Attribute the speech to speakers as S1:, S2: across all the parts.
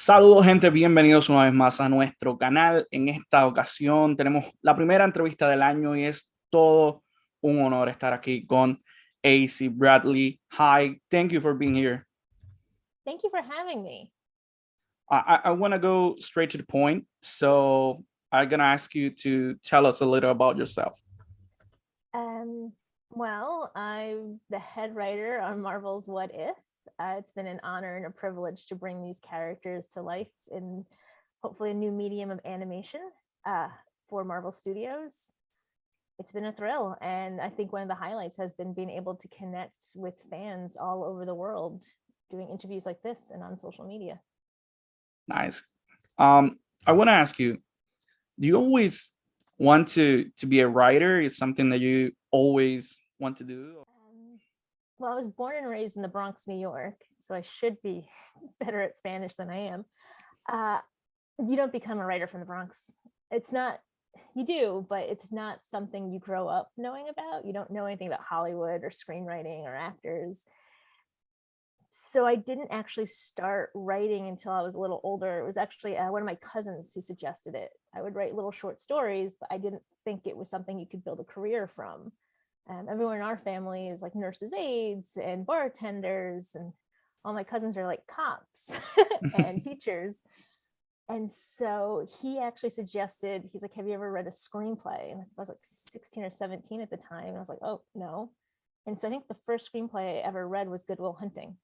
S1: Saludos gente, bienvenidos una vez más a nuestro canal. En esta ocasión tenemos la primera entrevista del año y es todo un honor estar aquí con AC Bradley. Hi, thank you for being here.
S2: Thank you for having me.
S1: I want to go straight to the point, so I'm gonna ask you to tell us a little about yourself.
S2: Well, I'm the head writer on Marvel's What If. It's been an honor and a privilege to bring these characters to life in hopefully a new medium of animation for Marvel Studios. It's been a thrill, and I think one of the highlights has been being able to connect with fans all over the world, doing interviews like this and on social media.
S1: Nice. I want to ask you, do you always want to be a writer? Is something that you always want to do?
S2: Well, I was born and raised in the Bronx, New York, so I should be better at Spanish than I am. You don't become a writer from the Bronx. It's not, you do, but it's not something you grow up knowing about. You don't know anything about Hollywood or screenwriting or actors. So I didn't actually start writing until I was a little older. It was actually one of my cousins who suggested it. I would write little short stories, but I didn't think it was something you could build a career from. Everyone in our family is like nurses' aides and bartenders, and all my cousins are like cops and teachers. And so he actually suggested, he's like, have you ever read a screenplay? And I was like 16 or 17 at the time. And I was like, oh, no. And so I think the first screenplay I ever read was Good Will Hunting.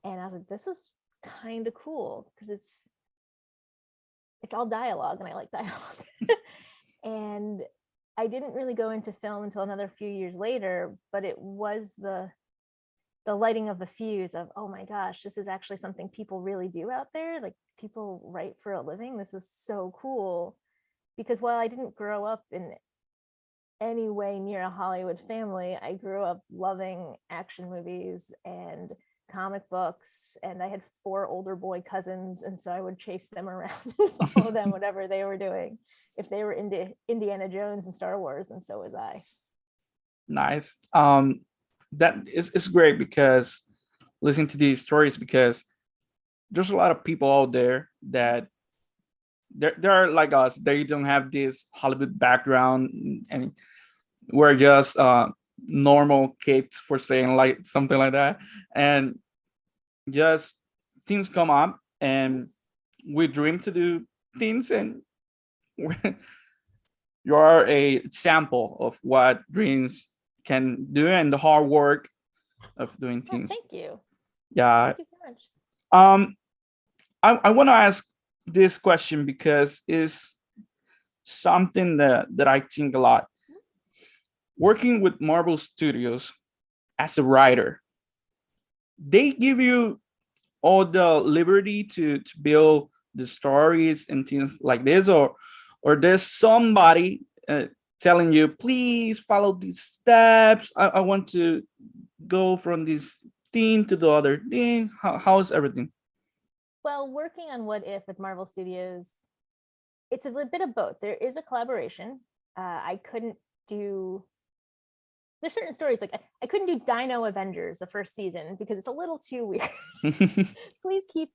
S2: And I was like, this is kind of cool because it's all dialogue and I like dialogue. And I didn't really go into film until another few years later, but it was the lighting of the fuse of, oh my gosh, this is actually something people really do out there. Like people write for a living. This is so cool. Because while I didn't grow up in any way near a Hollywood family, I grew up loving action movies and comic books, and I had 4 older boy cousins, and so I would chase them around and follow them whatever they were doing. If they were into Indiana Jones and Star Wars, then so was I.
S1: Nice. That is great because listening to these stories, because there's a lot of people out there that they're like us. They don't have this Hollywood background, and we're just normal kids, for saying like something like that, and just things come up and we dream to do things, and you are a example of what dreams can do and the hard work of doing things.
S2: Thank you.
S1: Yeah.
S2: Thank you so much.
S1: I want to ask this question because it's something that I think a lot. Working with Marvel Studios as a writer, they give you all the liberty to build the stories and things like this, or there's somebody telling you, please follow these steps. I want to go from this thing to the other thing. How's everything?
S2: Well, working on What If at Marvel Studios, it's a bit of both. There is a collaboration. I couldn't do, there's certain stories, like I couldn't do Dino Avengers the first season because it's a little too weird. Please keep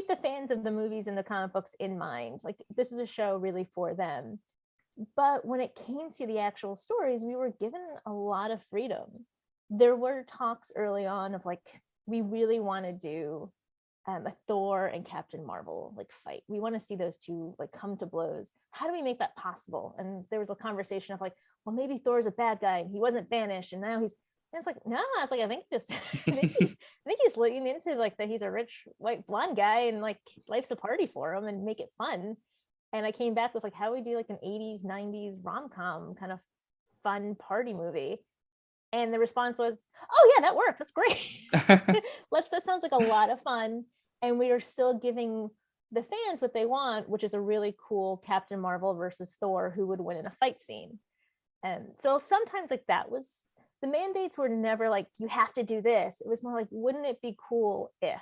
S2: the fans of the movies and the comic books in mind. Like this is a show really for them. But when it came to the actual stories, we were given a lot of freedom. There were talks early on of like, we really want to do a Thor and Captain Marvel like fight. We want to see those two like come to blows. How do we make that possible? And there was a conversation of like, well, maybe Thor's a bad guy and he wasn't banished and now he's, and it's like, no, it's like, I think he's looking into like that he's a rich white blonde guy and like life's a party for him and make it fun. And I came back with like, how do we do like an 80s, 90s rom-com kind of fun party movie? And the response was, oh yeah, that works. That's great. That sounds like a lot of fun. And we are still giving the fans what they want, which is a really cool Captain Marvel versus Thor who would win in a fight scene. And so sometimes like that was, the mandates were never like, you have to do this. It was more like, wouldn't it be cool if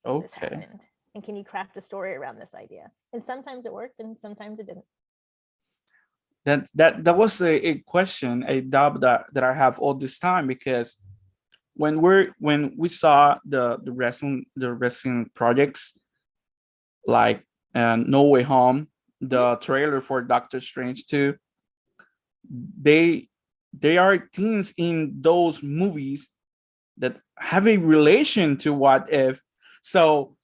S2: this happened? And can you craft a story around this idea? And sometimes it worked and sometimes it didn't.
S1: That was a question, a doubt that I have all this time, because when we saw the wrestling projects like No Way Home, the trailer for Doctor Strange 2, they are things in those movies that have a relation to What If. So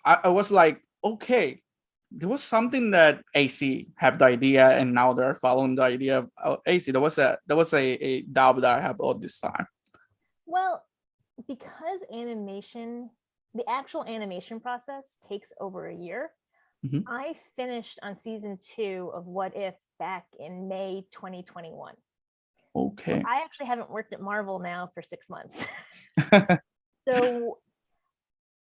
S1: I was like, okay, there was something that AC have the idea, and now they're following the idea of AC. That was a doubt that I have all this time.
S2: Well, because the actual animation process takes over a year.
S1: Mhm.
S2: I finished on season 2 of What If back in May 2021. So
S1: Okay.
S2: I actually haven't worked at Marvel now for 6 months. So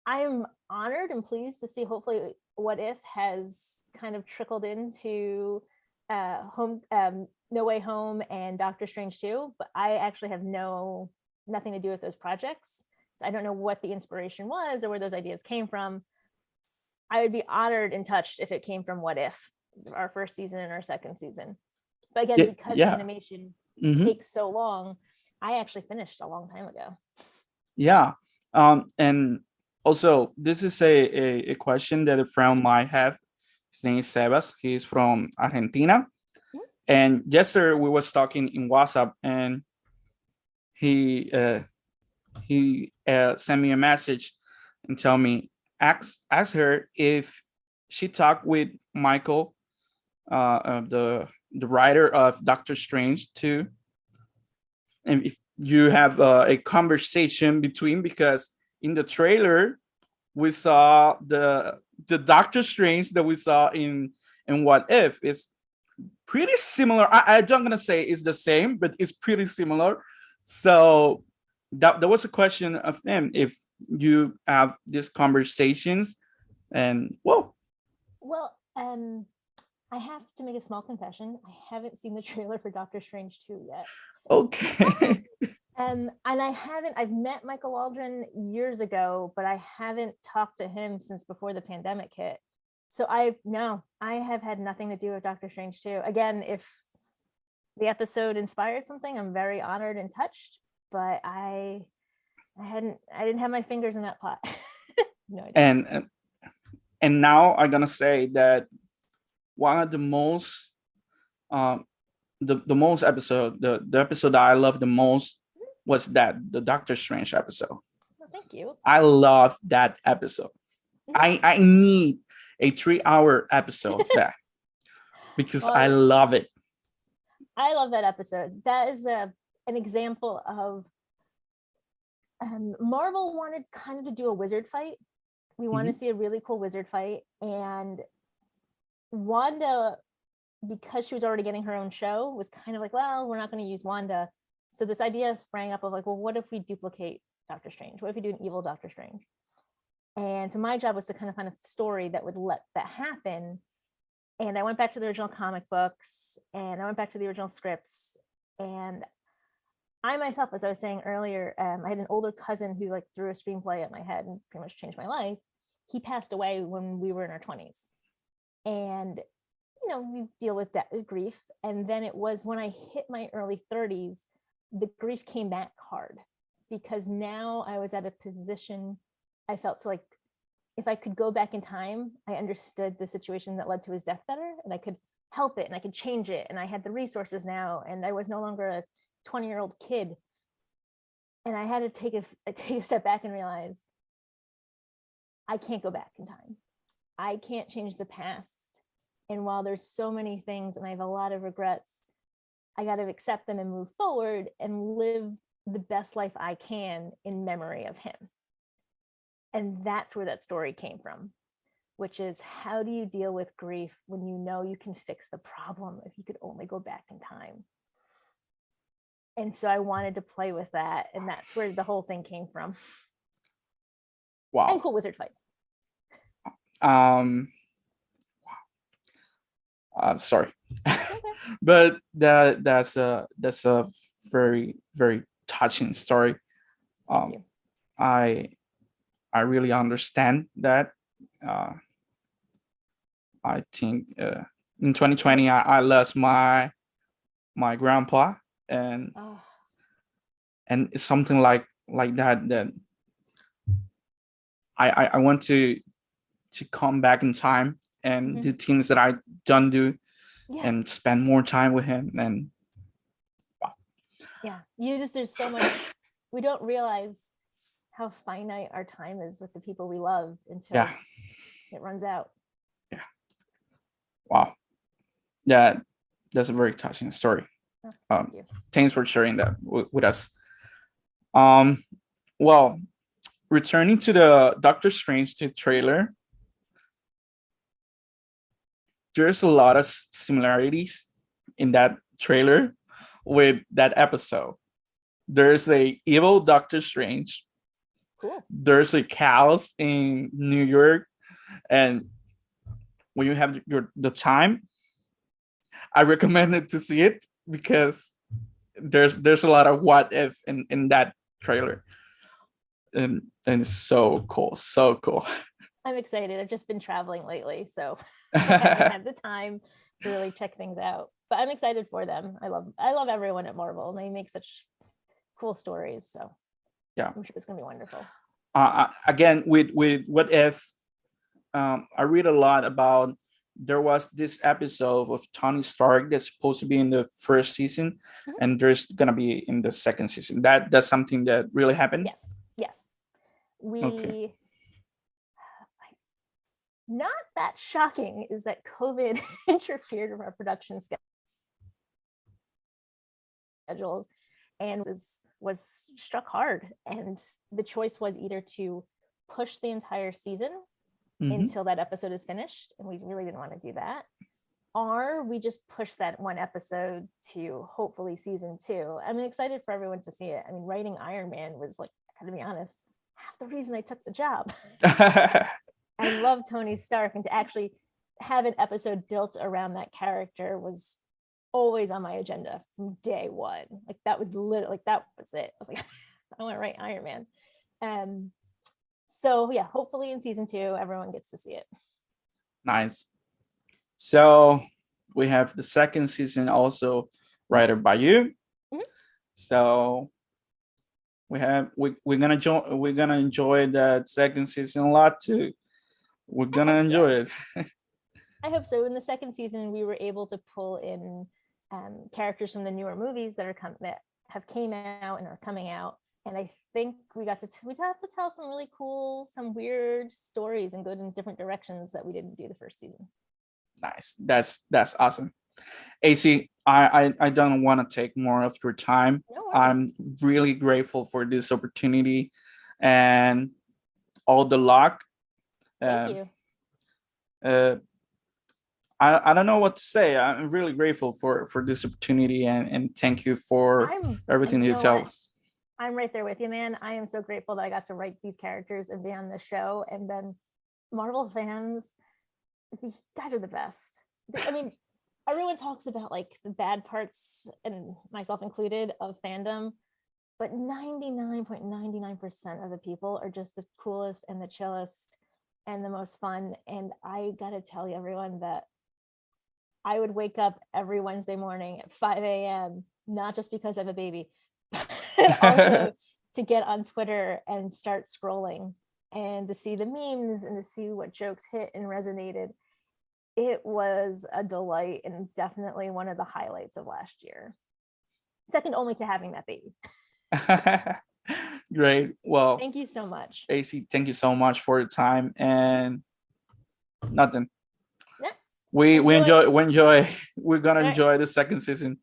S2: I'm honored and pleased to see hopefully What If has kind of trickled into No Way Home and Doctor Strange 2, but I actually have nothing to do with those projects. So I don't know what the inspiration was or where those ideas came from. I would be honored and touched if it came from What If, our first season and our second season. But again, because
S1: Yeah.
S2: animation
S1: Mhm.
S2: takes so long, I actually finished a long time ago.
S1: Yeah. And also, this is a question that a friend might have. His name is Sebas. He's from Argentina.
S2: Mhm.
S1: And yesterday we was talking in WhatsApp, and he sent me a message and tell me, ask her if she talked with Michael, the writer of Doctor Strange 2, and if you have a conversation between, because in the trailer we saw the Doctor Strange that we saw in What If is pretty similar. I'm not gonna say it's the same, but it's pretty similar. So that was a question of him, if you have these conversations. And well,
S2: I have to make a small confession. I haven't seen the trailer for Doctor Strange 2 yet.
S1: okay.
S2: And I've met Michael Waldron years ago, but I haven't talked to him since before the pandemic hit. So I have had nothing to do with Doctor Strange 2. Again, if the episode inspired something, I'm very honored and touched, but I didn't have my fingers in that pot. No idea.
S1: And now I'm gonna say that one of the most the most episode, the episode that I love the most was the Doctor Strange episode.
S2: Well, thank you.
S1: I love that episode. I need a 3-hour episode of that because
S2: Well,
S1: I love it.
S2: I love that episode. That is an example of Marvel wanted kind of to do a wizard fight. We want to see a really cool wizard fight, and Wanda, because she was already getting her own show, was kind of like, well, we're not going to use Wanda. So this idea sprang up of like, well, what if we duplicate Doctor Strange? What if we do an evil Doctor Strange? And so my job was to kind of find a story that would let that happen. And I went back to the original comic books, and I went back to the original scripts. And I myself, as I was saying earlier, I had an older cousin who like threw a screenplay at my head and pretty much changed my life. He passed away when we were in our 20s. And we deal with that grief. And then it was when I hit my early 30s, the grief came back hard, because now I was at a position I felt like if I could go back in time, I understood the situation that led to his death better, and I could help it and I could change it. And I had the resources now, and I was no longer a 20-year-old kid. And I had to take a step back and realize I can't go back in time. I can't change the past. And while there's so many things and I have a lot of regrets, I got to accept them and move forward and live the best life I can in memory of him. And that's where that story came from, which is, how do you deal with grief when you know you can fix the problem if you could only go back in time? And so I wanted to play with that, and that's where the whole thing came from.
S1: Wow.
S2: And cool wizard fights.
S1: Sorry.
S2: Okay.
S1: But that's a very, very touching story.
S2: Thank you.
S1: I really understand that. I think in 2020 I lost my grandpa, and it's something like like that I want to come back in time and do things that I don't do, and spend more time with him. And
S2: there's so much we don't realize how finite our time is with the people we love until it runs out.
S1: Wow. That's a very touching story. Thanks for sharing that with us. Well, returning to the Doctor Strange 2 trailer, there's a lot of similarities in that trailer with that episode. There's a evil Doctor Strange.
S2: Cool.
S1: There's a chaos in New York, and when you have the time, I recommend it to see it, because there's a lot of what if in that trailer, and it's so cool.
S2: I'm excited. I've just been traveling lately, so I haven't had the time to really check things out, but I'm excited for them. I love everyone at Marvel, and they make such cool stories, so I'm sure it's gonna be wonderful.
S1: Again, with what if, I read a lot about, there was this episode of Tony Stark that's supposed to be in the first season, and there's gonna be in the second season. That's something that really happened.
S2: Yes. Not that shocking is that COVID interfered with our production schedules and was struck hard, and the choice was either to push the entire season until that episode is finished, and we really didn't want to do that, or we just push that one episode to hopefully season 2. I'm excited for everyone to see it. I mean, writing Iron Man was, like, I gotta be honest, half the reason I took the job. I love Tony Stark, and to actually have an episode built around that character was always on my agenda from day one. Like, that was literally, that was it. I was like, I want to write Iron Man. So yeah, hopefully in season 2 everyone gets to see it.
S1: Nice. So we have the second season also written by you. So we're gonna enjoy that second season a lot too. We're gonna enjoy it.
S2: I hope so. In the second season, we were able to pull in characters from the newer movies that have came out and are coming out, and I think we got to tell some really cool, some weird stories and go in different directions that we didn't do the first season.
S1: Nice. That's awesome. AC, I don't want to take more of your time.
S2: No worries.
S1: I'm really grateful for this opportunity and all the luck.
S2: Thank you.
S1: I don't know what to say. I'm really grateful for this opportunity, and thank you for everything you tell us.
S2: I'm right there with you, man. I am so grateful that I got to write these characters and be on the show. And then Marvel fans, you guys are the best. I mean, everyone talks about, like, the bad parts, and myself included, of fandom, but 99.99% of the people are just the coolest and the chillest and the most fun. And I gotta tell you, everyone, that I would wake up every Wednesday morning at 5 a.m., not just because I have a baby, but also to get on Twitter and start scrolling and to see the memes and to see what jokes hit and resonated. It was a delight, and definitely one of the highlights of last year. Second only to having that baby.
S1: Great. Well,
S2: thank you so much.
S1: AC, thank you so much for your time, and nothing.
S2: Yeah.
S1: We're gonna enjoy the second season.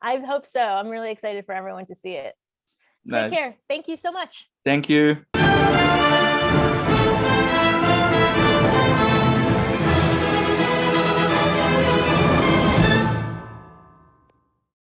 S2: I hope so. I'm really excited for everyone to see it. Take care. Thank you so much.
S1: Thank you.